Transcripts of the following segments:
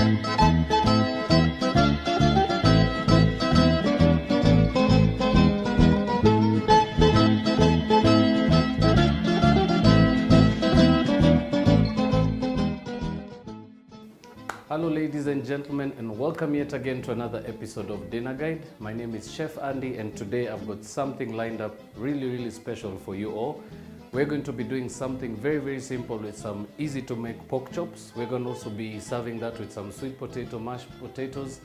Hello ladies and gentlemen, and welcome yet again to another episode of Dinner Guide. My name is Chef Andy, and today I've got something lined up really special for you all. We're going to be doing something very simple with some easy to make pork chops. We're going to also be serving that with some sweet potato, mashed potatoes,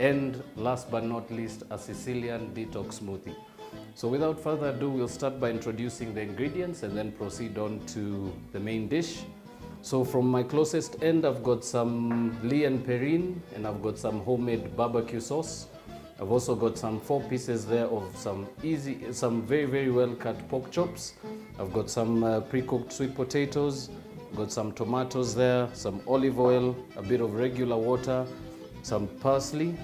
and last but not least, a Sicilian detox smoothie. So without further ado, we'll start by introducing the ingredients and then proceed on to the main dish. So from my closest end, I've got some Lee and Perrine, and I've got some homemade barbecue sauce. I've also got some 4 pieces there of some very well cut pork chops. I've got some pre-cooked sweet potatoes, got some tomatoes there, some olive oil, a bit of regular water, some parsley,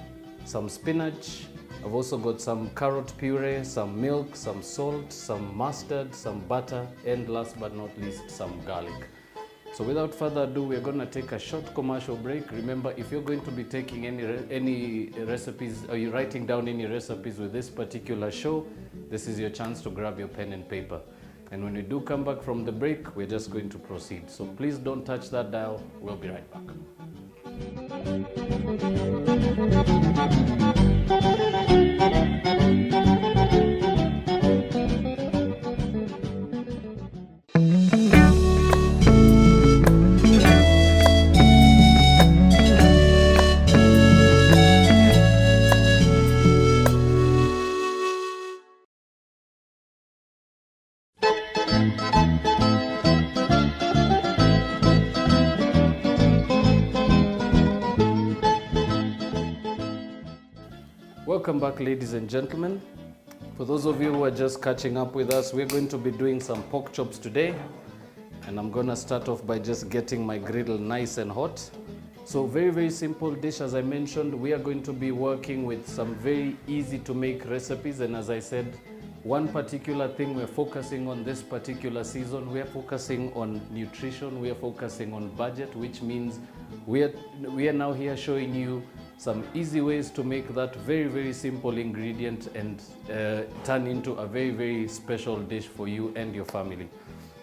some spinach. I've also got some carrot puree, some milk, some salt, some mustard, some butter, and last but not least, some garlic. So without further ado, we're going to take a short commercial break. Remember, if you're going to be taking any recipes, or you're writing down any recipes with this particular show, this is your chance to grab your pen and paper. And when we do come back from the break, we're just going to proceed. So please don't touch that dial. We'll be right back. Welcome back, ladies and gentlemen. For those of you who are just catching up with us, we're going to be doing some pork chops today. And I'm going to start off by just getting my griddle nice and hot. So very simple dish. As I mentioned, we are going to be working with some very easy to make recipes. And as I said, one particular thing we're focusing on this particular season, we are focusing on nutrition, we are focusing on budget, which means we are now here showing you some easy ways to make that very simple ingredient and turn into a very special dish for you and your family.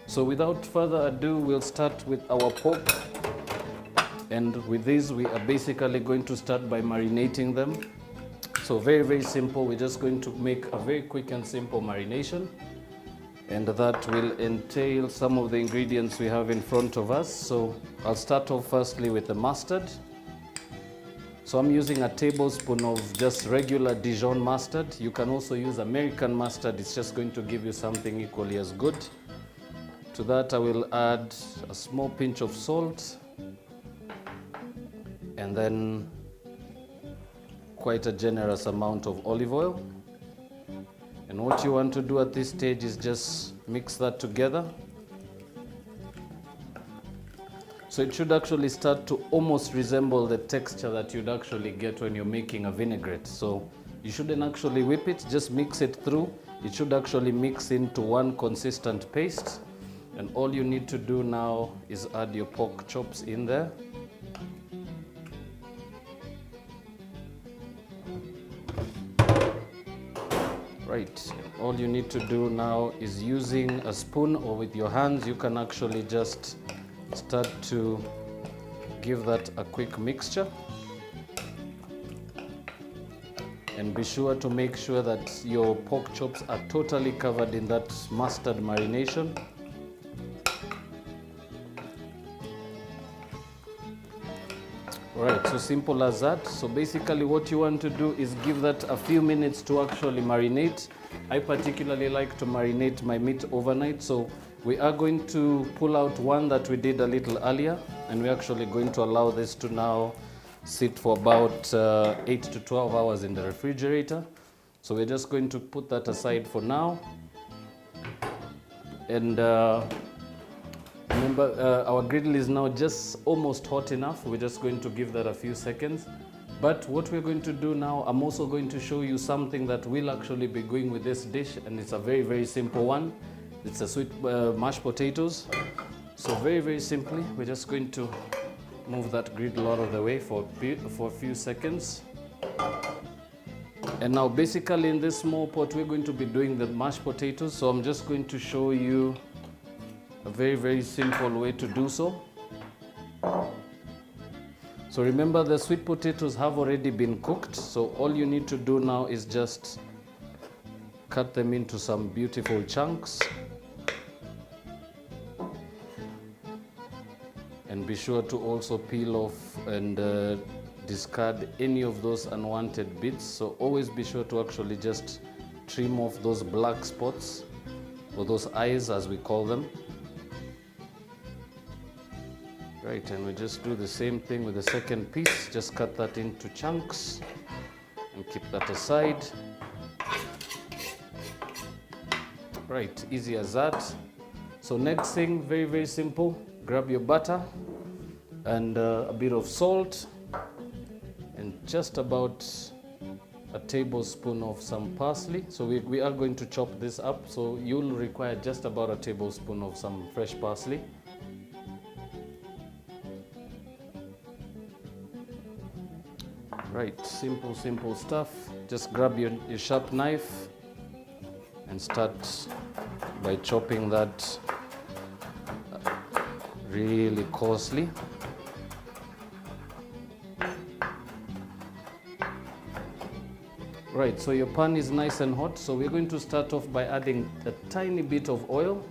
So without further ado, we'll start with our pork. And with this, we are basically going to start by marinating them. So very simple. We're just going to make a very quick and simple marination. And that will entail some of the ingredients we have in front of us. So I'll start off firstly with the mustard. So I'm using a tablespoon of just regular Dijon mustard. You can also use American mustard. It's just going to give you something equally as good. To that I will add a small pinch of salt and then quite a generous amount of olive oil. And what you want to do at this stage is just mix that together. So it should actually start to almost resemble the texture that you'd actually get when you're making a vinaigrette. So you shouldn't actually whip it, just mix it through. It should actually mix into one consistent paste. And all you need to do now is add your pork chops in there. Right, all you need to do now is using a spoon or with your hands, you can actually just start to give that a quick mixture. And be sure to make sure that your pork chops are totally covered in that mustard marination. Alright, so simple as that. So basically what you want to do is give that a few minutes to actually marinate. I particularly like to marinate my meat overnight. So we are going to pull out one that we did a little earlier, and we're actually going to allow this to now sit for about 8 to 12 hours in the refrigerator. So we're just going to put that aside for now. And remember, our griddle is now just almost hot enough. We're just going to give that a few seconds. But what we're going to do now, I'm also going to show you something that will actually be going with this dish, and it's a very simple one. It's a sweet mashed potatoes. So very simply, we're just going to move that griddle out of the way for a few seconds. And now basically in this small pot we're going to be doing the mashed potatoes, so I'm just going to show you a very, very simple way to do so. So remember, the sweet potatoes have already been cooked, so all you need to do now is just cut them into some beautiful chunks. And be sure to also peel off and discard any of those unwanted bits. So always be sure to actually just trim off those black spots, or those eyes as we call them. Right, and we just do the same thing with the second piece. Just cut that into chunks and keep that aside. Right, easy as that. So next thing, very, very simple. Grab your butter and a bit of salt and just about a tablespoon of some parsley. So we are going to chop this up, so you'll require just about a tablespoon of some fresh parsley. Right, simple stuff. Just grab your sharp knife and start by chopping that really coarsely. Right, so your pan is nice and hot, so we're going to start off by adding a tiny bit of oil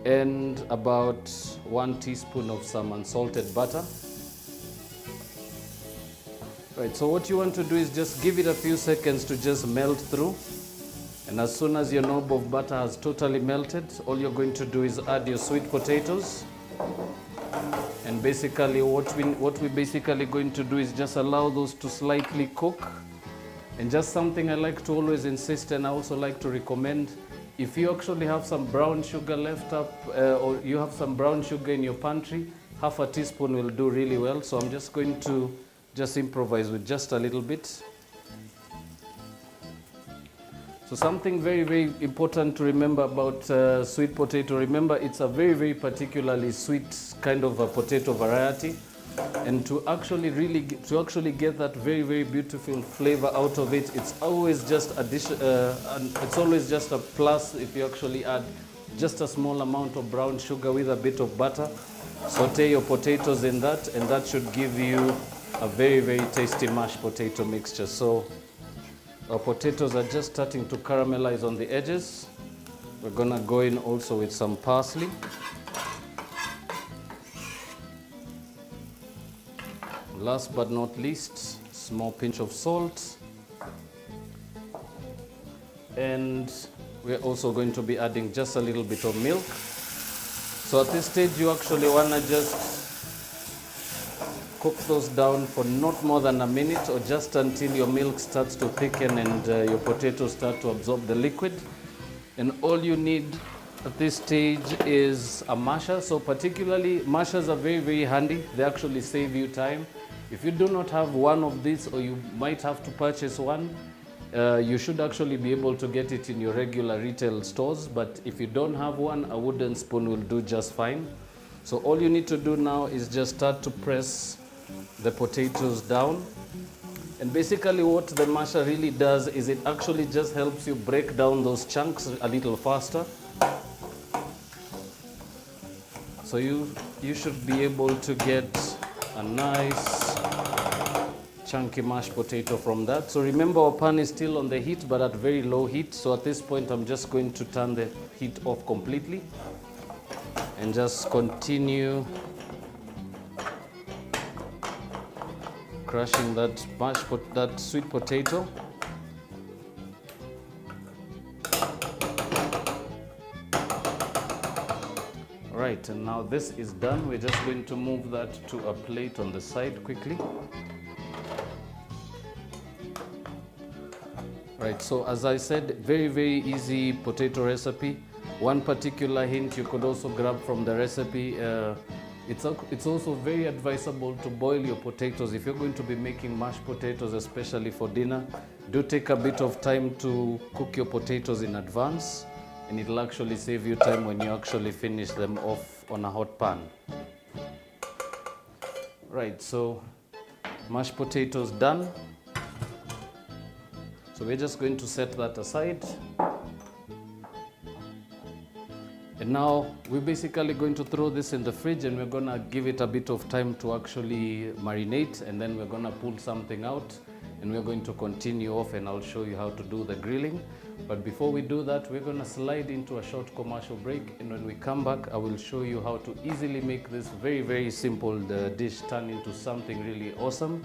and about 1 teaspoon of some unsalted butter. Right, so what you want to do is just give it a few seconds to just melt through. And as soon as your knob of butter has totally melted, all you're going to do is add your sweet potatoes. And basically what we're basically going to do is just allow those to slightly cook. And just something I like to always insist, and I also like to recommend, if you actually have some brown sugar left up, or you have some brown sugar in your pantry, half a teaspoon will do really well. So I'm just going to just improvise with just a little bit. So something very, very important to remember about sweet potato. Remember, it's a very, very particularly sweet kind of a potato variety. And to actually get that very, very beautiful flavor out of it, it's always just it's always just a plus if you actually add just a small amount of brown sugar with a bit of butter. Saute your potatoes in that, and that should give you a very, very tasty mashed potato mixture. So our potatoes are just starting to caramelize on the edges. We're gonna go in also with some parsley. Last but not least, small pinch of salt. And we're also going to be adding just a little bit of milk. So at this stage, you actually wanna just cook those down for not more than a minute, or just until your milk starts to thicken and your potatoes start to absorb the liquid. And all you need at this stage is a masher. So particularly, mashers are very, very handy. They actually save you time. If you do not have one of these, or you might have to purchase one, you should actually be able to get it in your regular retail stores. But if you don't have one, a wooden spoon will do just fine. So all you need to do now is just start to press the potatoes down. And basically what the masher really does is it actually just helps you break down those chunks a little faster. So you should be able to get a nice chunky mashed potato from that. So remember, our pan is still on the heat, but at very low heat. So at this point, I'm just going to turn the heat off completely and just continue crushing that sweet potato. Right, and now this is done. We're just going to move that to a plate on the side quickly. Right, so as I said, very, very easy potato recipe. One particular hint you could also grab from the recipe, it's also very advisable to boil your potatoes. If you're going to be making mashed potatoes, especially for dinner, do take a bit of time to cook your potatoes in advance, and it'll actually save you time when you actually finish them off on a hot pan. Right, so mashed potatoes done. So we're just going to set that aside. And now we're basically going to throw this in the fridge, and we're gonna give it a bit of time to actually marinate, and then we're gonna pull something out and we're going to continue off, and I'll show you how to do the grilling. But before we do that, we're gonna slide into a short commercial break, and when we come back, I will show you how to easily make this very simple dish turn into something really awesome.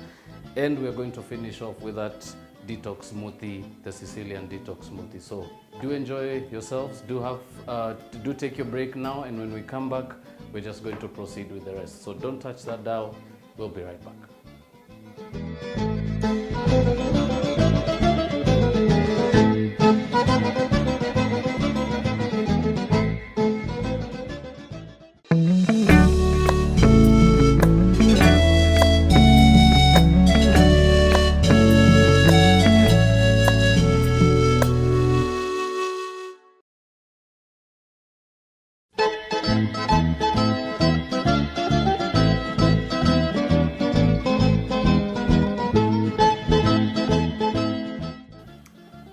And we're going to finish off with that detox smoothie, the Sicilian detox smoothie. So do enjoy yourselves, do take your break now, and when we come back, we're just going to proceed with the rest. So don't touch that dial, we'll be right back.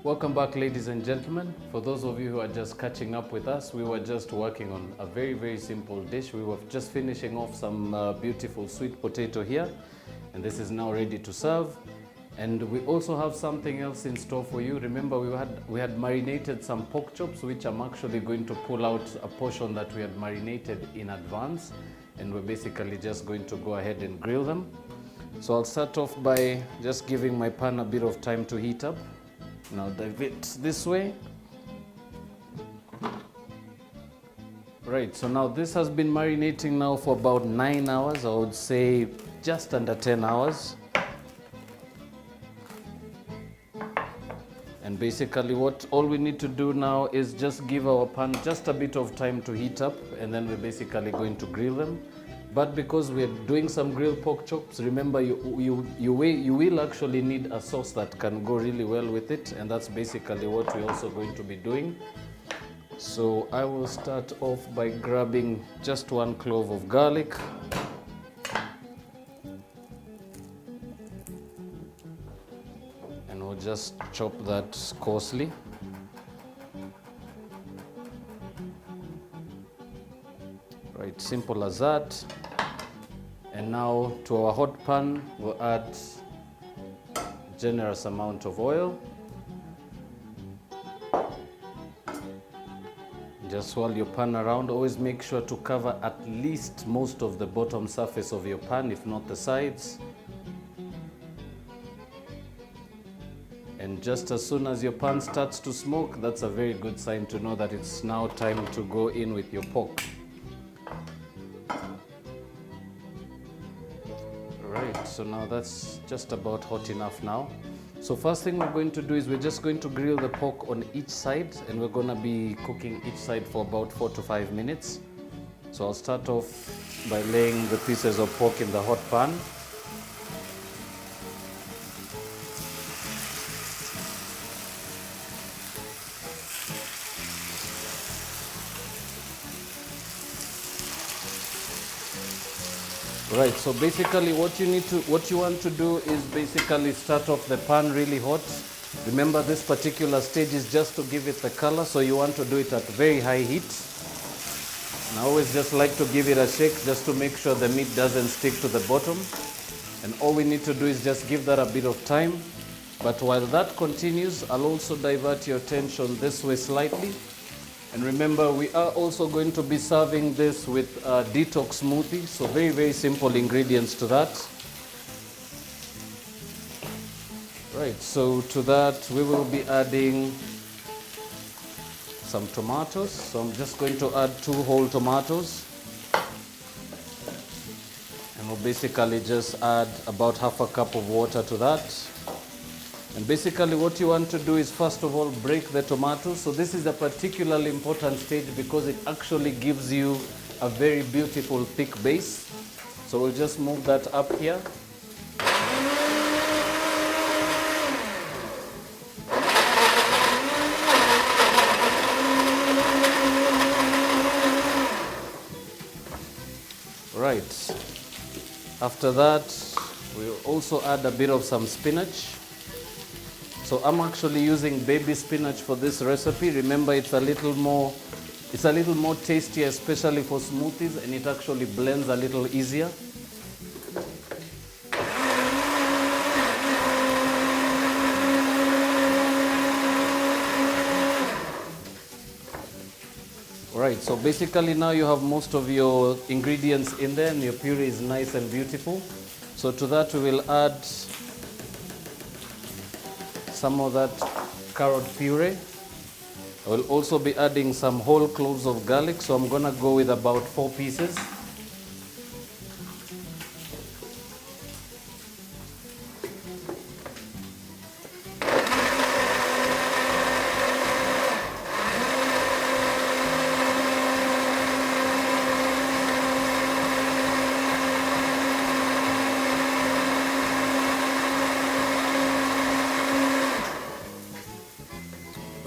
Welcome back, ladies and gentlemen. For those of you who are just catching up with us, we were just working on a very simple dish. We were just finishing off some beautiful sweet potato here, and this is now ready to serve. And we also have something else in store for you. Remember, we had marinated some pork chops, which I'm actually going to pull out a portion that we had marinated in advance, and we're basically just going to go ahead and grill them. So I'll start off by just giving my pan a bit of time to heat up. Now dive it this way. Right, so now this has been marinating now for about 9 hours. I would say just under 10 hours. And basically all we need to do now is just give our pan just a bit of time to heat up, and then we're basically going to grill them. But because we're doing some grilled pork chops, remember you will actually need a sauce that can go really well with it, and that's basically what we're also going to be doing. So I will start off by grabbing just 1 clove of garlic. And we'll just chop that coarsely. Right, simple as that. And now to our hot pan, we'll add a generous amount of oil. Just swirl your pan around. Always make sure to cover at least most of the bottom surface of your pan, if not the sides. And just as soon as your pan starts to smoke, that's a very good sign to know that it's now time to go in with your pork. Right, so now that's just about hot enough now. So first thing we're going to do is we're just going to grill the pork on each side, and we're going to be cooking each side for about 4 to 5 minutes. So I'll start off by laying the pieces of pork in the hot pan. Right, so basically what you want to do is basically start off the pan really hot. Remember, this particular stage is just to give it the color, so you want to do it at very high heat. And I always just like to give it a shake just to make sure the meat doesn't stick to the bottom. And all we need to do is just give that a bit of time. But while that continues, I'll also divert your attention this way slightly. And remember, we are also going to be serving this with a detox smoothie. So very simple ingredients to that. Right, so to that we will be adding some tomatoes. So I'm just going to add 2 whole tomatoes. And we'll basically just add about half a cup of water to that. And basically what you want to do is first of all break the tomatoes. So this is a particularly important stage because it actually gives you a very beautiful thick base. So we'll just move that up here. Right. After that, we'll also add a bit of some spinach. So I'm actually using baby spinach for this recipe. Remember, it's a little more tastier, especially for smoothies, and it actually blends a little easier. Right, so basically now you have most of your ingredients in there and your puree is nice and beautiful. So to that we will add some of that carrot puree. I will also be adding some whole cloves of garlic, so I'm gonna go with about 4 pieces.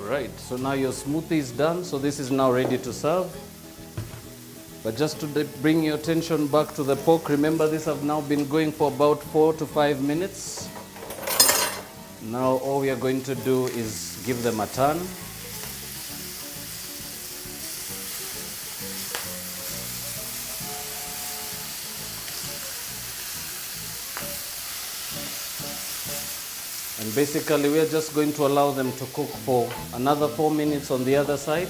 Right, so now your smoothie is done, so this is now ready to serve. But just to bring your attention back to the pork, remember this have now been going for about 4 to 5 minutes. Now all we are going to do is give them a turn. And basically we are just going to allow them to cook for another 4 minutes on the other side.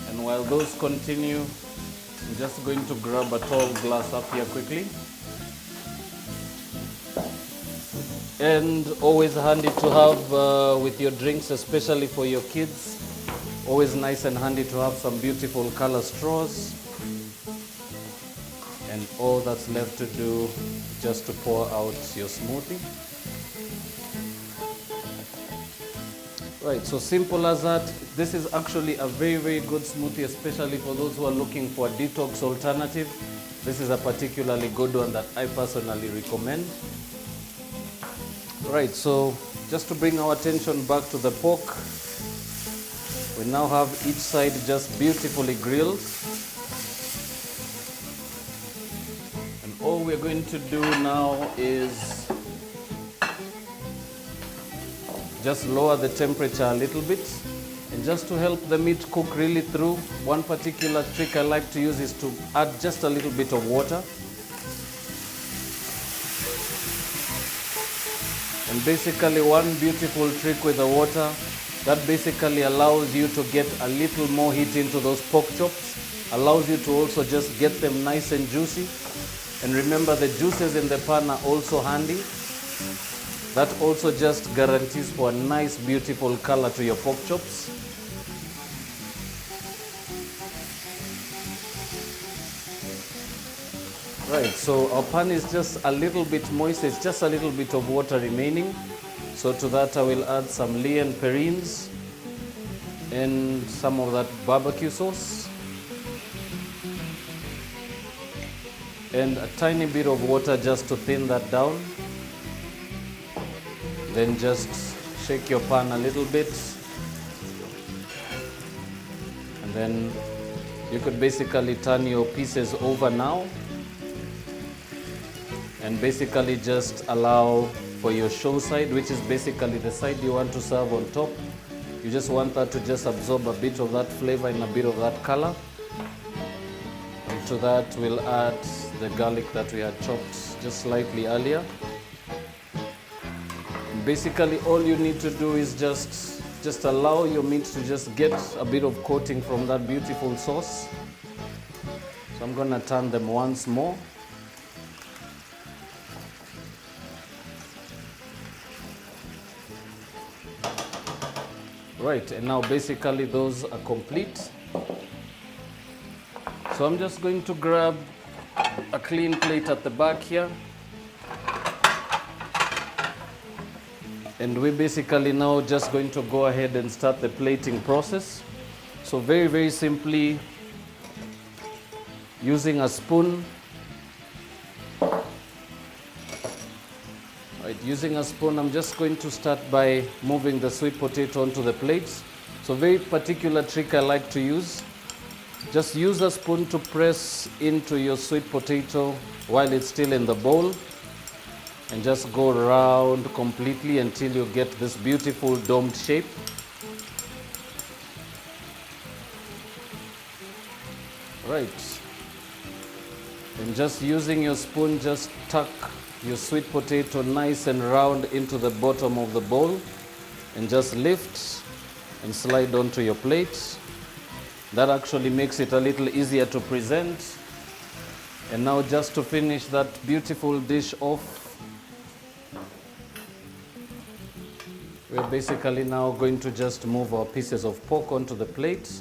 And while those continue, I'm just going to grab a tall glass up here quickly. And always handy to have with your drinks, especially for your kids. Always nice and handy to have some beautiful color straws. And all that's left to do just to pour out your smoothie. Right, so simple as that. This is actually a very, very good smoothie, especially for those who are looking for a detox alternative. This is a particularly good one that I personally recommend. Right, so just to bring our attention back to the pork, we now have each side just beautifully grilled. And all we're going to do now is just lower the temperature a little bit, and just to help the meat cook really through, one particular trick I like to use is to add just a little bit of water. And basically one beautiful trick with the water, that basically allows you to get a little more heat into those pork chops, allows you to also just get them nice and juicy. And remember, the juices in the pan are also handy. That also just guarantees for a nice, beautiful color to your pork chops. Right, so our pan is just a little bit moist. It's just a little bit of water remaining. So to that I will add some lair and perines and some of that barbecue sauce. And a tiny bit of water just to thin that down. Then just shake your pan a little bit, and then you could basically turn your pieces over now and basically just allow for your show side, which is basically the side you want to serve on top. You just want that to just absorb a bit of that flavor and a bit of that color. And to that we'll add the garlic that we had chopped just slightly earlier. Basically all you need to do is just allow your meat to just get a bit of coating from that beautiful sauce. So I'm gonna turn them once more. Right, and now basically those are complete. So I'm just going to grab a clean plate at the back here. And we're basically now just going to go ahead and start the plating process. So very, very simply, using a spoon. Right, using a spoon, I'm just going to start by moving the sweet potato onto the plate. So very particular trick I like to use. Just use a spoon to press into your sweet potato while it's still in the bowl, and just go around completely until you get this beautiful domed shape. Right. And just using your spoon, just tuck your sweet potato nice and round into the bottom of the bowl, and just lift and slide onto your plate. That actually makes it a little easier to present. And now, just to finish that beautiful dish off, we're basically now going to just move our pieces of pork onto the plate.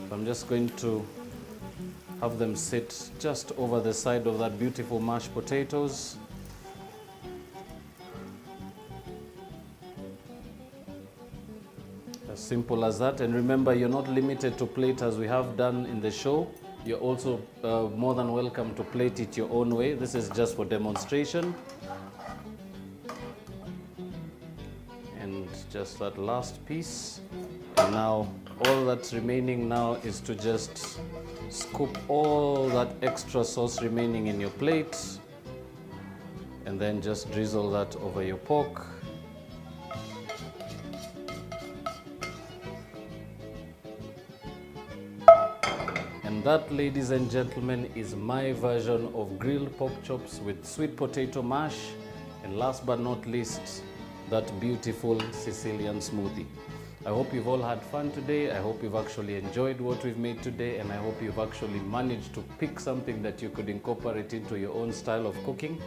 I'm just going to have them sit just over the side of that beautiful mashed potatoes. As simple as that. And remember, you're not limited to plate as we have done in the show. You're also more than welcome to plate it your own way. This is just for demonstration. And just that last piece. And now all that's remaining now is to just scoop all that extra sauce remaining in your plate, and then just drizzle that over your pork. And that, ladies and gentlemen, is my version of grilled pork chops with sweet potato mash, and last but not least, that beautiful Sicilian smoothie. I hope you've all had fun today. I hope you've actually enjoyed what we've made today, and I hope you've actually managed to pick something that you could incorporate into your own style of cooking.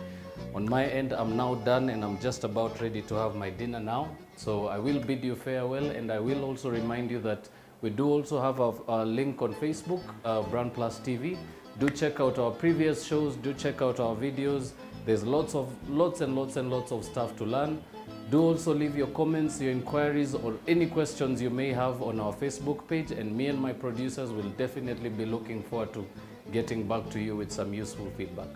On my end, I'm now done, and I'm just about ready to have my dinner now. So I will bid you farewell, and I will also remind you that we do also have a link on Facebook, BrandPlus TV. Do check out our previous shows. Do check out our videos. There's lots and lots of stuff to learn. Do also leave your comments, your inquiries, or any questions you may have on our Facebook page, and me and my producers will definitely be looking forward to getting back to you with some useful feedback.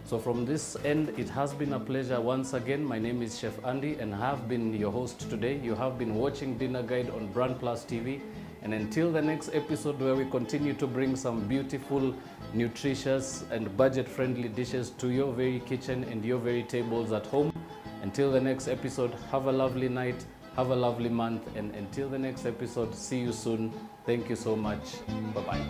So from this end, it has been a pleasure once again. My name is Chef Andy, and I have been your host today. You have been watching Dinner Guide on BrandPlus TV. And until the next episode, where we continue to bring some beautiful, nutritious, and budget-friendly dishes to your very kitchen and your very tables at home. Until the next episode, have a lovely night, have a lovely month, and until the next episode, see you soon. Thank you so much. Bye-bye.